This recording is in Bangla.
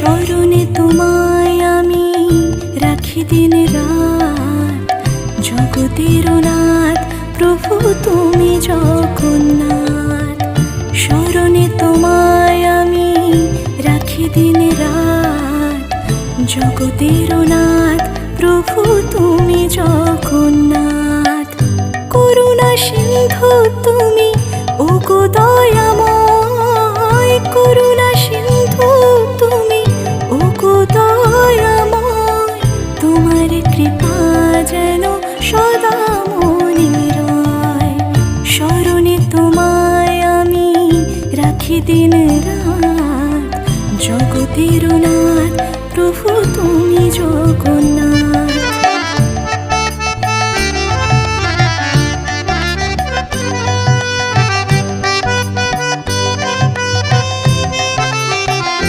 স্মরণে তোমায় আমি রাখি দিন রাত, জগতের নাথ প্রভু তুমি জগন্নাথ। স্মরণে তোমায় আমি রাখি দিন রাত, জগতের নাথ প্রভু তুমি জগন্নাথ। করুণা সিন্ধু তুমি ওগো দয়াময়, করুণা সিন্ধু তুমি ওগো দয়াময়। তোমার কৃপা যেন সদা মনে রয়। স্মরণে তোমায় আমি রাখি দিন রাত, জগতের নাথ প্রভু তুমি জগন্নাথ।